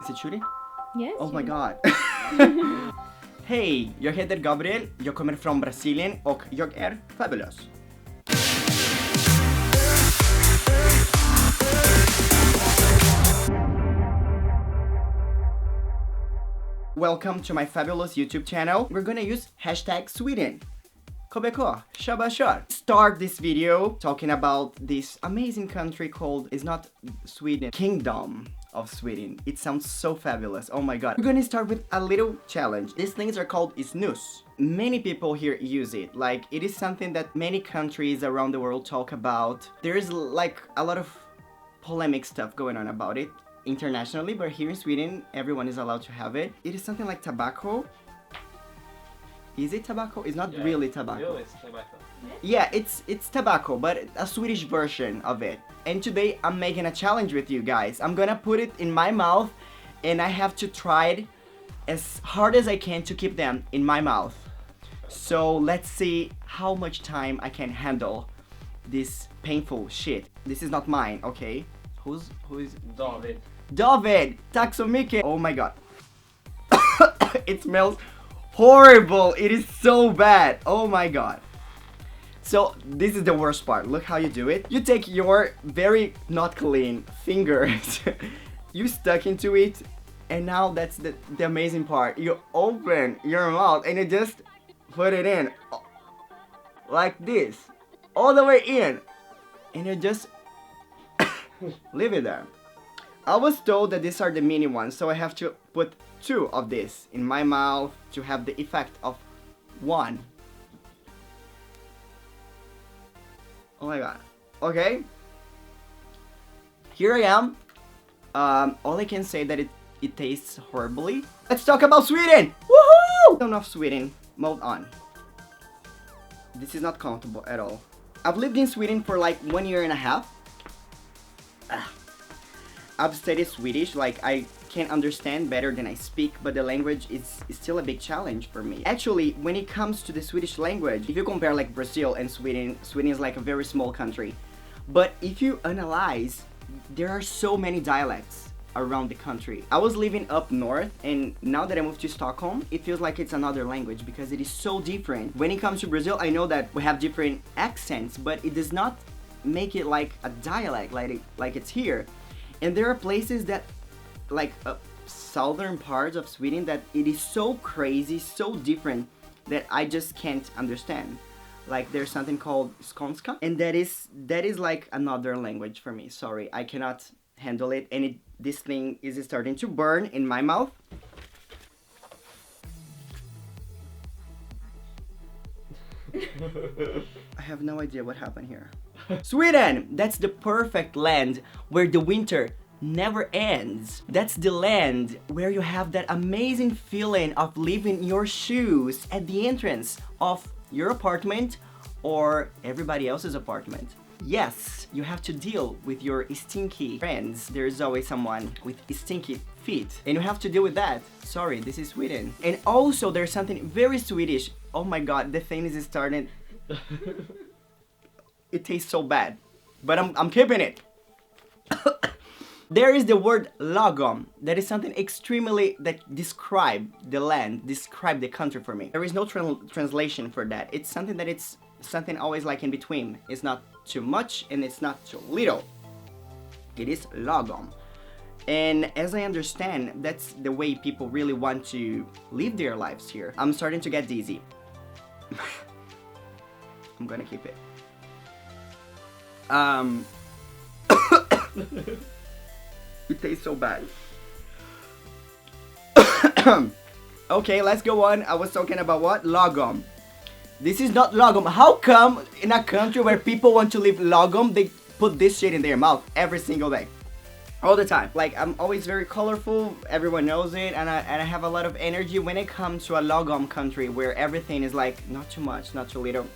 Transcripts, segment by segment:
Is it shooting? Yes. Oh my god. Hej, jag heter Gabriel, jag kommer från Brasilien och jag är fabulous. Welcome to my fabulous YouTube channel. We're gonna use hashtag Sweden. KBK, Shabba Kör. Start this video talking about this amazing country called, it's not Sweden, Kingdom of Sweden. It sounds so fabulous, oh my god. We're gonna start with a little challenge. These things are called Snus. Many people here use it, like it is something that many countries around the world talk about. There is like a lot of polemic stuff going on about it internationally, but here in Sweden, everyone is allowed to have it. It is something like tobacco. Is it tobacco? It's not really tobacco. It's tobacco. Yeah, it's tobacco, but a Swedish version of it. And today I'm making a challenge with you guys. I'm gonna put it in my mouth and I have to try it as hard as I can to keep them in my mouth. So let's see how much time I can handle this painful shit. This is not mine, okay? Who is David. David! Tack så mycket! Oh my god. It smells horrible! It is so bad! Oh my god. So this is the worst part. Look how you do it. You take your very not clean fingers, you stuck into it, and now that's the amazing part. You open your mouth and you just put it in like this, all the way in, and you just leave it there. I was told that these are the mini ones, so I have to put 2 of this in my mouth to have the effect of 1. Oh my god. Okay. Here I am. All I can say that it tastes horribly. Let's talk about Sweden! Woohoo! Don't know Sweden. Move on. This is not comfortable at all. I've lived in Sweden for like 1 year and a half. I've studied Swedish, like I can understand better than I speak, but the language is still a big challenge for me. Actually, when it comes to the Swedish language, if you compare like Brazil and Sweden, Sweden is like a very small country. But if you analyze, there are so many dialects around the country. I was living up north, and now that I moved to Stockholm, it feels like it's another language because it is so different. When it comes to Brazil, I know that we have different accents, but it does not make it like a dialect like it's here. And there are places that like southern parts of Sweden that it is so crazy, so different that I just can't understand. Like there's something called skånska, and that is like another language for me. Sorry, I cannot handle it, and this thing is starting to burn in my mouth. I have no idea what happened here. Sweden! That's the perfect land where the winter never ends. That's the land where you have that amazing feeling of leaving your shoes at the entrance of your apartment or everybody else's apartment. Yes, you have to deal with your stinky friends. There's always someone with stinky feet, and you have to deal with that. Sorry, this is Sweden. And also there's something very Swedish. Oh my god, the thing is starting. It tastes so bad, but I'm keeping it. There is the word Lagom. That is something extremely that describe the land, describe the country for me. There is no translation for that. It's something that it's something always like in between. It's not too much and it's not too little. It is Lagom. And as I understand, that's the way people really want to live their lives here. I'm starting to get dizzy. I'm gonna keep it. It tastes so bad. Okay, let's go on. I was talking about what? Lagom. This is not Lagom. How come in a country where people want to live Lagom, they put this shit in their mouth every single day? All the time. Like, I'm always very colorful, everyone knows it, and I have a lot of energy when it comes to a Lagom country where everything is like, not too much, not too little.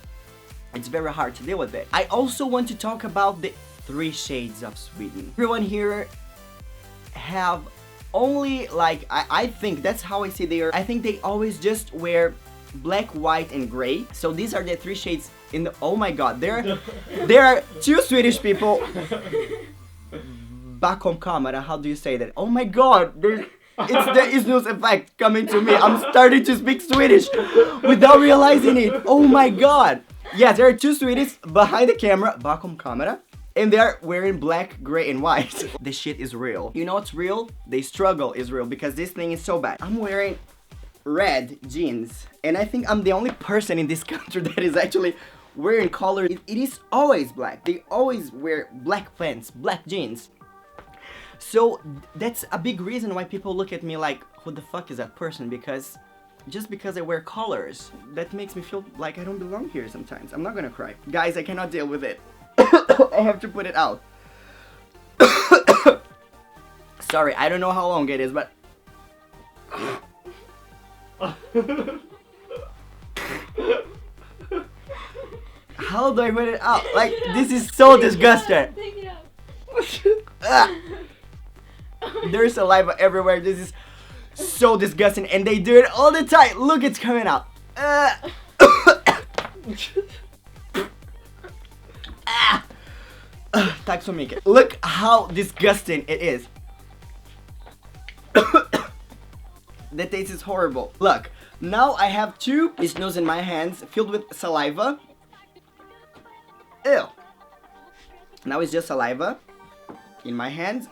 It's very hard to deal with it. I also want to talk about the 3 shades of Sweden. Everyone here have only like, I think that's how I see I think they always just wear black, white, and gray. So these are the 3 shades in the, oh my god, there are 2 Swedish people bakom camera, how do you say that? Oh my god, It's the Snus effect coming to me. I'm starting to speak Swedish without realizing it. Oh my god. Yes, there are two Swedish behind the camera, bakom camera, and they're wearing black, gray, and white. This shit is real. You know what's real? The struggle is real because this thing is so bad. I'm wearing red jeans, and I think I'm the only person in this country that is actually wearing color. It is always black. They always wear black pants, black jeans. So that's a big reason why people look at me like, who the fuck is that person? Because just because I wear colors, that makes me feel like I don't belong here sometimes. I'm not gonna cry. Guys, I cannot deal with it. I have to put it out. Sorry, I don't know how long it is, but... How do I put it out? Like, this is so disgusting. Take it out. There's saliva everywhere. This is so disgusting, and they do it all the time. Look, it's coming out. Tack så mycket. Look how disgusting it is. The taste is horrible. Look, now I have two Snus in my hands filled with saliva. Ew. Now it's just saliva in my hands.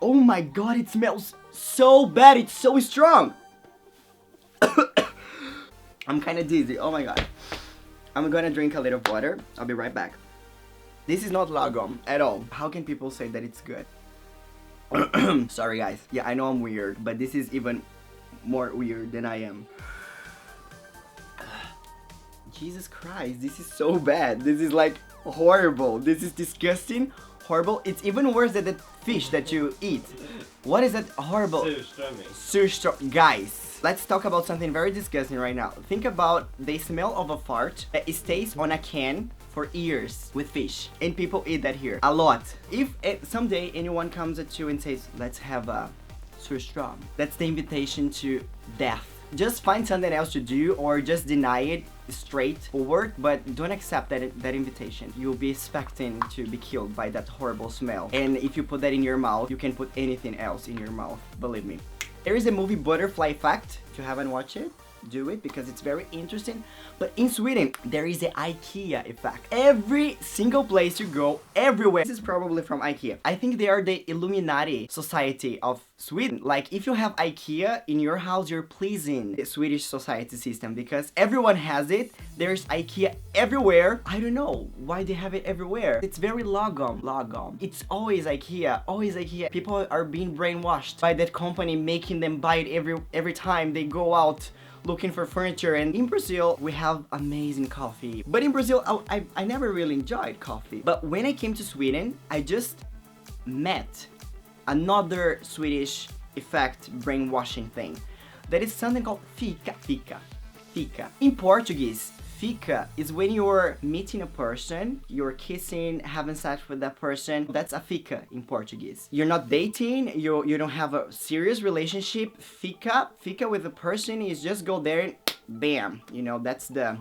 Oh my god, it smells so bad. It's so strong. I'm kind of dizzy. Oh my god. I'm gonna drink a little water. I'll be right back. This is not Lagom at all. How can people say that it's good? Sorry guys. Yeah, I know I'm weird, but this is even more weird than I am. Jesus Christ, this is so bad. This is like horrible. This is disgusting. Horrible. It's even worse than the fish that you eat. What is that horrible? Surströmming. Guys, let's talk about something very disgusting right now. Think about the smell of a fart that stays on a can for years with fish, and people eat that here a lot. If someday anyone comes at you and says, let's have a surströmming, that's the invitation to death. Just find something else to do, or just deny it straightforward, but don't accept that invitation. You'll be expecting to be killed by that horrible smell. And if you put that in your mouth, you can put anything else in your mouth, believe me. There is a movie, Butterfly Effect. If you haven't watched it, do it because it's very interesting. But in Sweden, there is the Ikea effect. Every single place you go, everywhere. This is probably from Ikea. I think they are the Illuminati society of Sweden. Like, if you have Ikea in your house, you're pleasing the Swedish society system because everyone has it. There's Ikea everywhere. I don't know why they have it everywhere. It's very Lagom. Lagom. It's always Ikea. Always Ikea. People are being brainwashed by that company, making them buy it every time they go out looking for furniture. And in Brazil, we have amazing coffee. But in Brazil, I never really enjoyed coffee. But when I came to Sweden, I just met another Swedish effect brainwashing thing. That is something called fika. Fika. In Portuguese, fika is when you're meeting a person, you're kissing, having sex with that person. That's a fika in Portuguese. You're not dating, you don't have a serious relationship. Fika with a person is just go there and bam. You know, that's the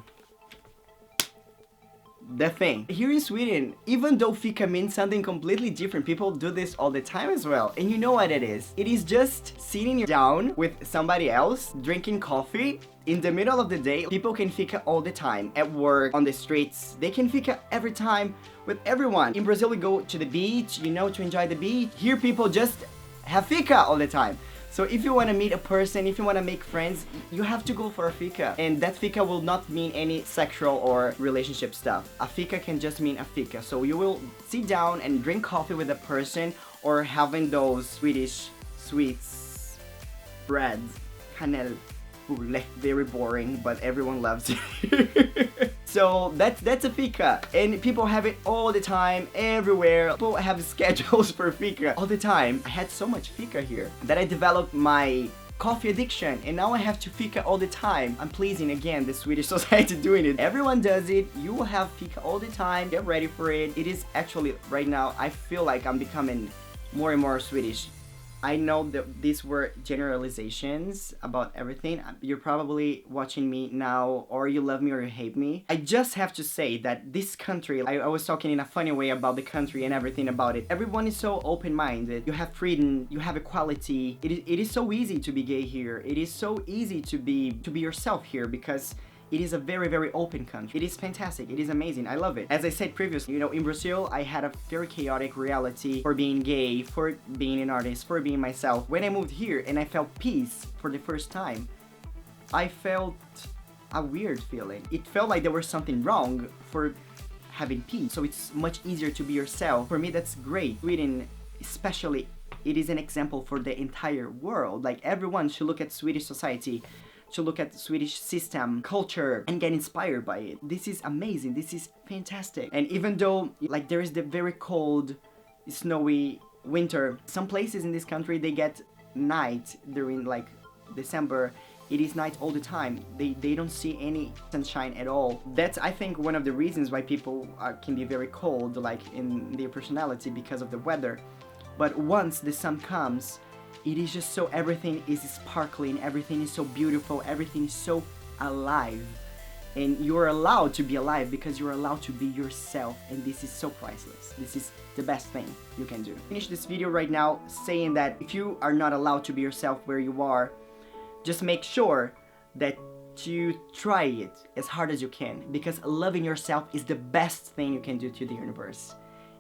thing. Here in Sweden, even though fika means something completely different, people do this all the time as well. And you know what it is? It is just sitting down with somebody else, drinking coffee. In the middle of the day, people can fika all the time. At work, on the streets, they can fika every time with everyone. In Brazil, we go to the beach, you know, to enjoy the beach. Here, people just have fika all the time. So if you want to meet a person, if you want to make friends, you have to go for a fika. And that fika will not mean any sexual or relationship stuff. A fika can just mean a fika. So you will sit down and drink coffee with a person, or having those Swedish sweets, breads, kanel. Very boring, but everyone loves it. So that's a fika, and people have it all the time, everywhere. People have schedules for fika all the time. I had so much fika here that I developed my coffee addiction, and now I have to fika all the time. I'm pleasing again the Swedish society doing it. Everyone does it. You will have fika all the time. Get ready for it. It is actually right now, I feel like I'm becoming more and more Swedish I know that these were generalizations about everything. You're probably watching me now, or you love me or you hate me. I just have to say that this country, I was talking in a funny way about the country and everything about it. Everyone is so open-minded. You have freedom, you have equality. It is so easy to be gay here. It is so easy to be yourself here because it is a very, very open country. It is fantastic. It is amazing. I love it. As I said previously, you know, in Brazil, I had a very chaotic reality for being gay, for being an artist, for being myself. When I moved here and I felt peace for the first time, I felt a weird feeling. It felt like there was something wrong for having peace. So it's much easier to be yourself. For me, that's great. Sweden, especially, it is an example for the entire world. Like, everyone should look at Swedish society, to look at the Swedish system, culture, and get inspired by it. This is amazing. This is fantastic. And even though, like, there is the very cold, snowy winter, some places in this country, they get night during, like, December. It is night all the time. They don't see any sunshine at all. That's, I think, one of the reasons why people can be very cold, like, in their personality, because of the weather. But once the sun comes, it is just so, everything is sparkling, everything is so beautiful, everything is so alive. And you're allowed to be alive because you're allowed to be yourself, and this is so priceless. This is the best thing you can do. Finish this video right now saying that if you are not allowed to be yourself where you are, just make sure that you try it as hard as you can, because loving yourself is the best thing you can do to the universe.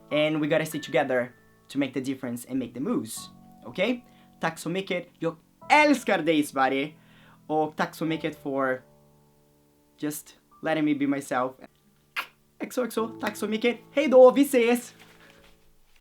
And we gotta stay together to make the difference and make the moves, okay? Tack så mycket, jag älskar dig Sverige, och tack så mycket for just letting me be myself. XOXO, tack så mycket, hej då, vi ses!